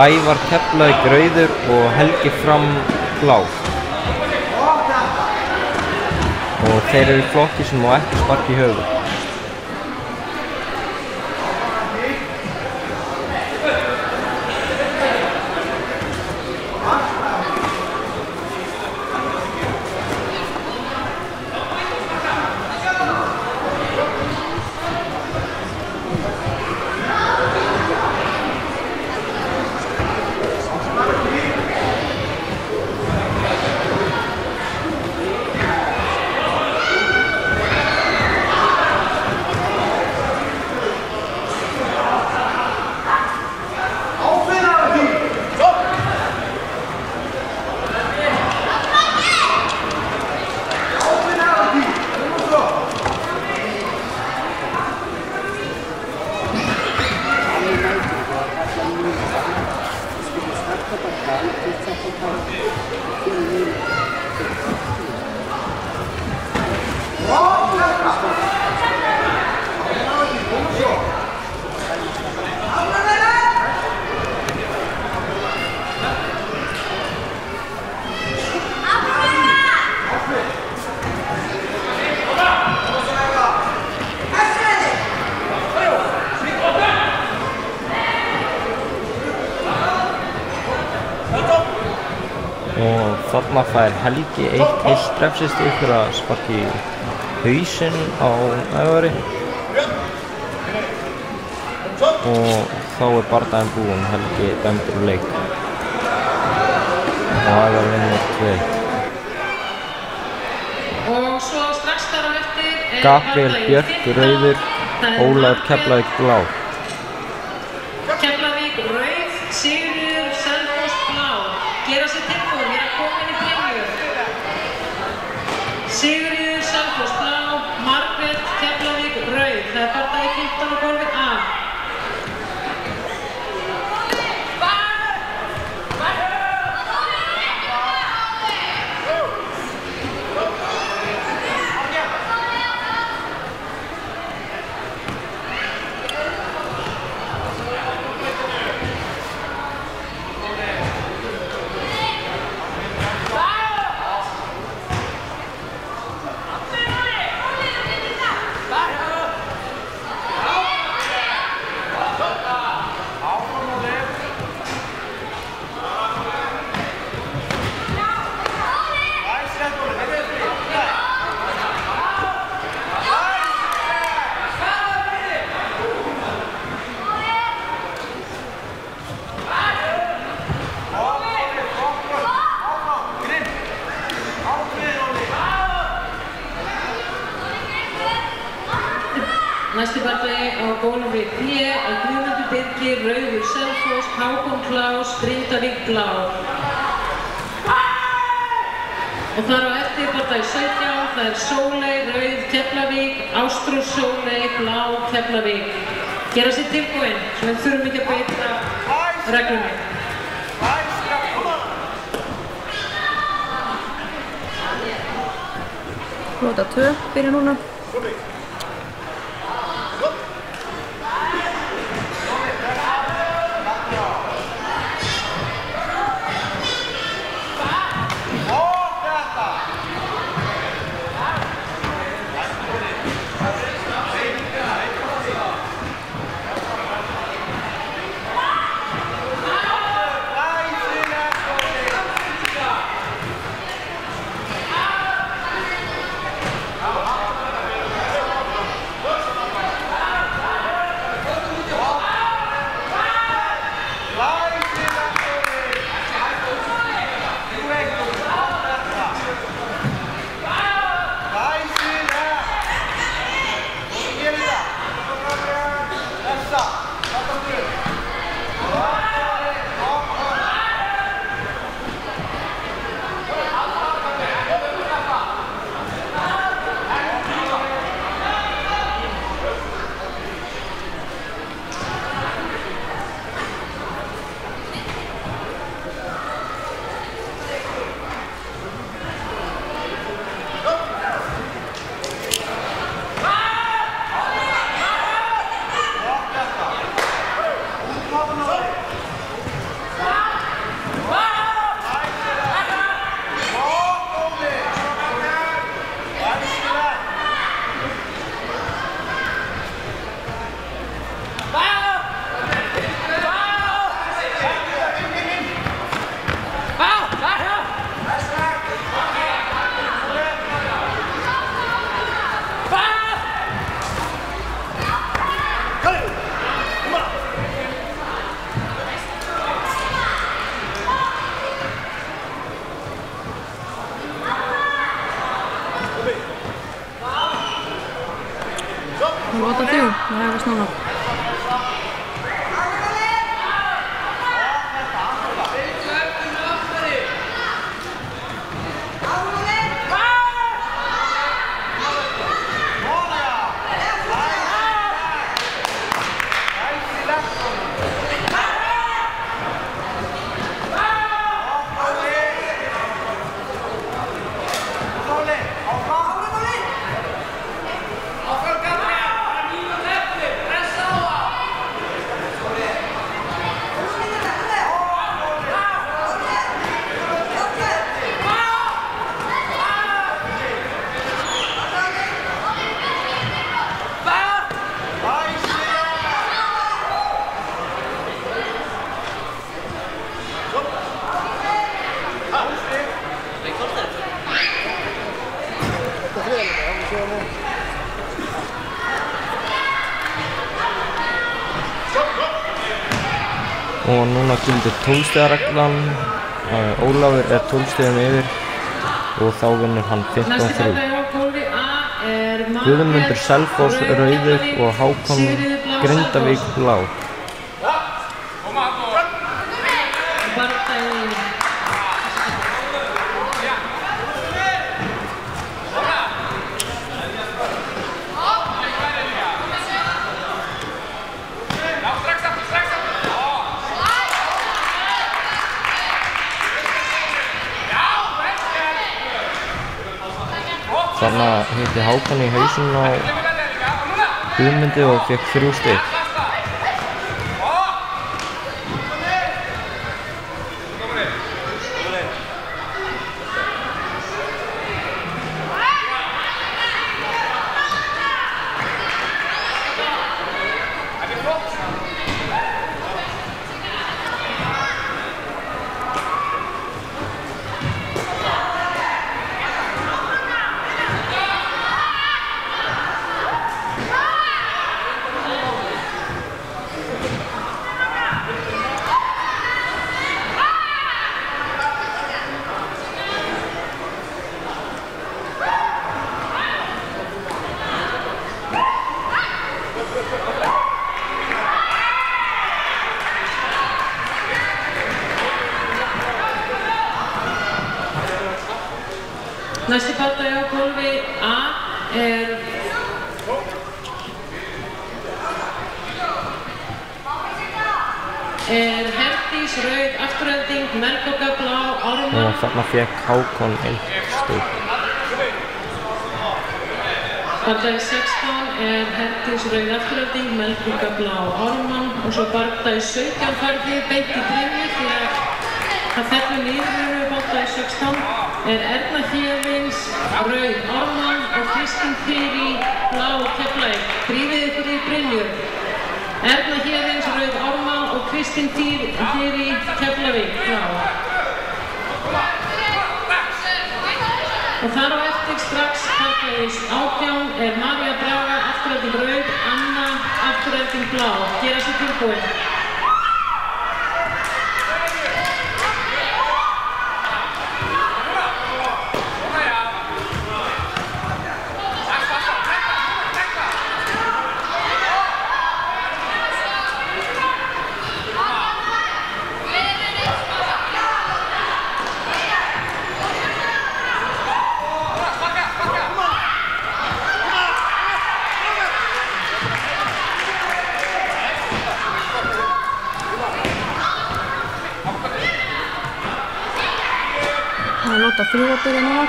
Ævar Keflavík rauður og Helgi Fram blár. Og þeir eru í flokki sem má ekki sparka í höfuð. Og þarna fær Helgi eitt heilt refsistig fyrir að sparka í hausinn á Ævari. Og þá er bardaginn búinn, Helgi dæmdur úr leik. Og Ævar vinnur 2. Og svo strax þar á eftir Gabriel Björk rauður, Ólafur Keflavík blár. Keflavík rauð, Sigríður Selfoss blár. Gera sér tilbúin, við erum komin í premju. Sigríður Selfoss blá, Margrét Keflavík rauð. Það er bardagi 15 á gólfið A. Næsti bardagi á gólfi B er Guðmundur Birgir rauður Selfoss, Hákon Klaus, Grindavík blár. Og þar á eftir bardagi 17, það er Sóley rauð Keflavík, Ástrós Sóley blá Keflavík. Gera sér tilbúin, svo við þurfum ekki að beita reglunni. Flota 2 byrja núna. strax núna. Og núna gildir 12 stiga reglan. Ólafur 12 stigum yfir og þá vinnur hann 15-3. Guðmundur Selfoss rauður og Hákon Grindavík blá. Þarna hitti Hákon í hausinn á Guðmundi og fekk 3 stig. Næsti bardagi á gólfi A er Herdís rauð afturhending, Melkorka blá, Ármann. Og þarna fekk Hákon 1 stig. Bardagi 16 er Herdís rauð afturhending, Melkorka blá, Ármann. Og svo bardagi 17 farði beint í Brynju því að það fellur niður bardagi 16 er Erna Héðins rauð Ármann og Kristín Þyrí blá Keflavík. Drífið ykkur í Brynju. Erna Héðins rauð Ármann og Kristín Þyrí Keflavík blá. Og þar á eftir strax karlaliðs 18 er María Braga afturhending rauð, Anna afturhending blá. Gera sér tilbúin. Það er lóta 3 að byrja núna.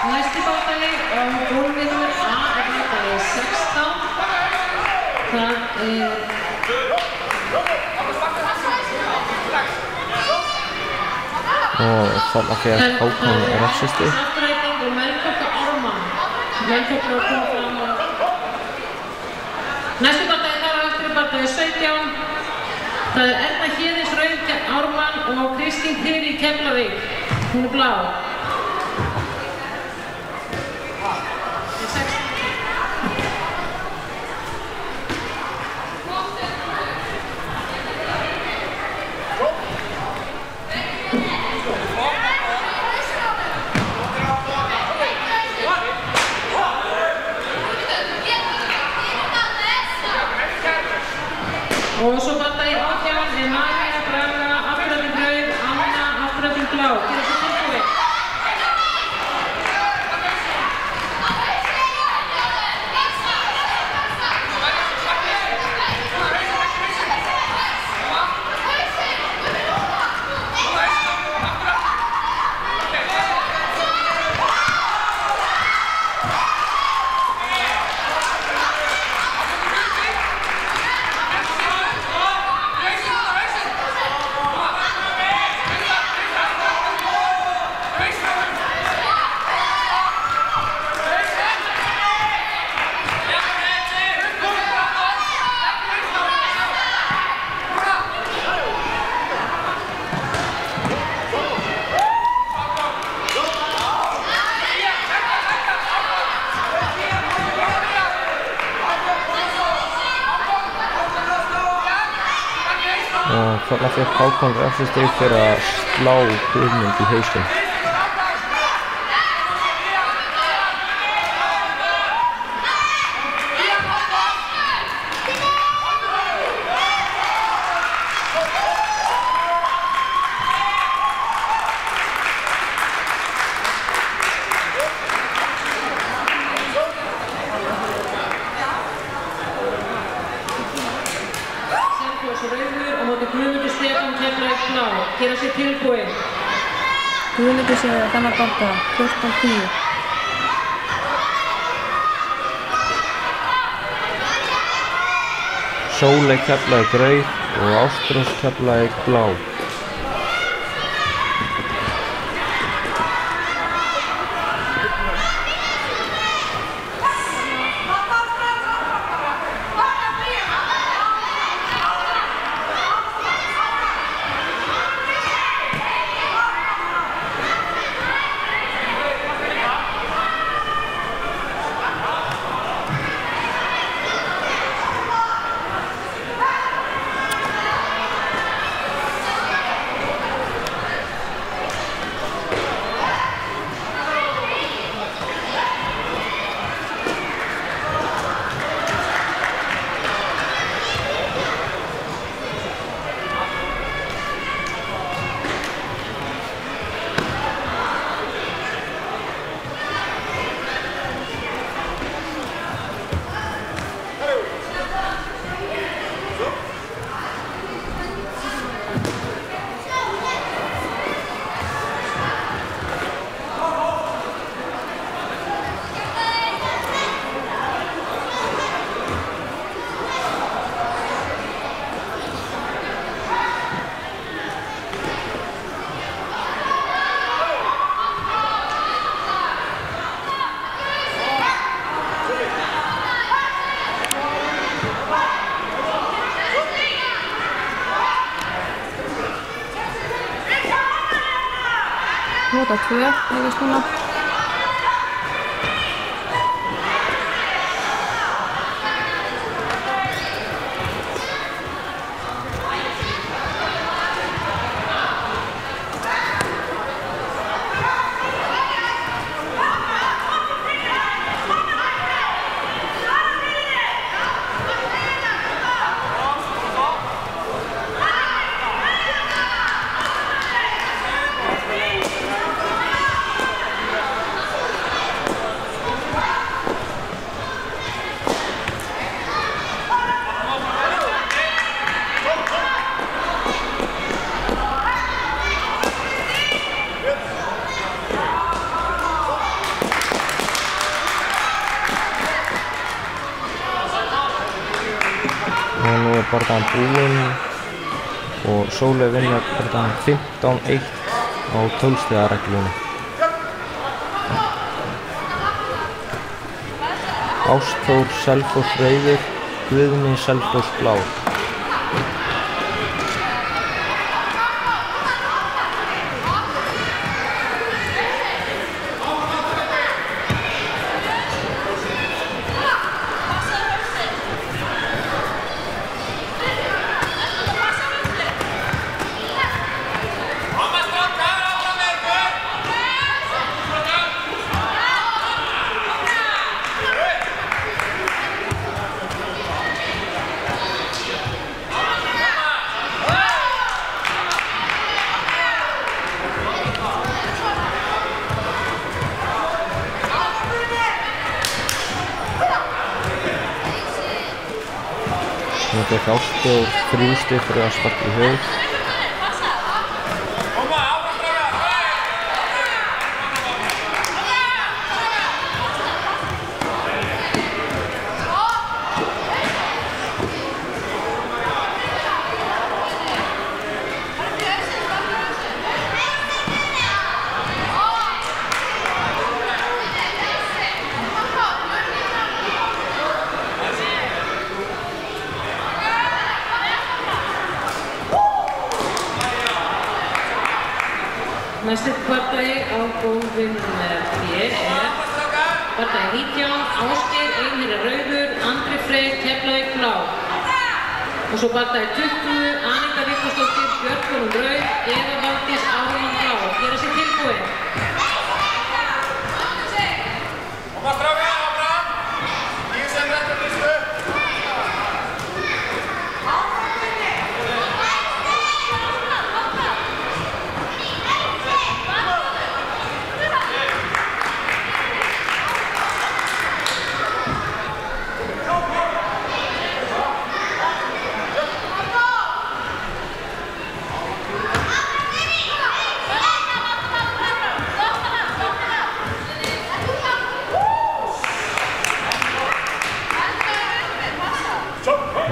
Næsti bardagi á gólfinu A er bardagi 16. Það er Og þarna fekk Hákon refsistig. afturhending og Melkorka Ármann. Melkorka að koma fram á. Næsti bardagi þar á eftir er bardagi 17. Það er Erna Héðins rauð Ármann og Kristín Þyrí Keflavík. Hún er blá. og þarna fékk Hákon refsistig fyrir að slá Guðmund í hausinn. Rauður á móti Guðmundur Stefán Keflavík Blá. Gera sér tilbúin. Guðmundur segir þennan barda 14-10. Sóley Keflavík rauð og Ástrós Keflavík blá. Nota 2 hefist núna. Og nú bardaðan búinn og Sóley vinnur bardaðan 15-1 á 12 stiga reglunni. Ástþór Selfoss rauður, Guðni Selfoss blá. Nú fekk Ástþór 3 stig fyrir að sparka í haus. Næsti bardagi á gólfinu með þér bardagi 19, Ásgeir Einherja rauður, Andri Freyr Keflavík blá. Og svo bardagi 20, Aníta Vigfúsdóttir, Björn Rauð eða Valdís Ármann Blá. Gera sér tilbúin.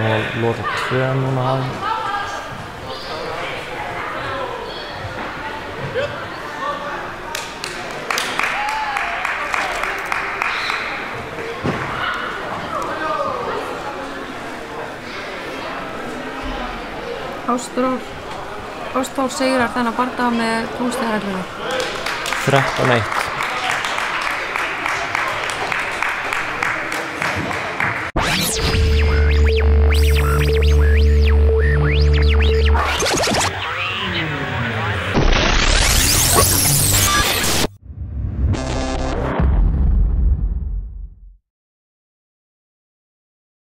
Og lota 2 núna hann. Ástþór sigrar þennan bardaga með 12 stiga regluna. 13-1.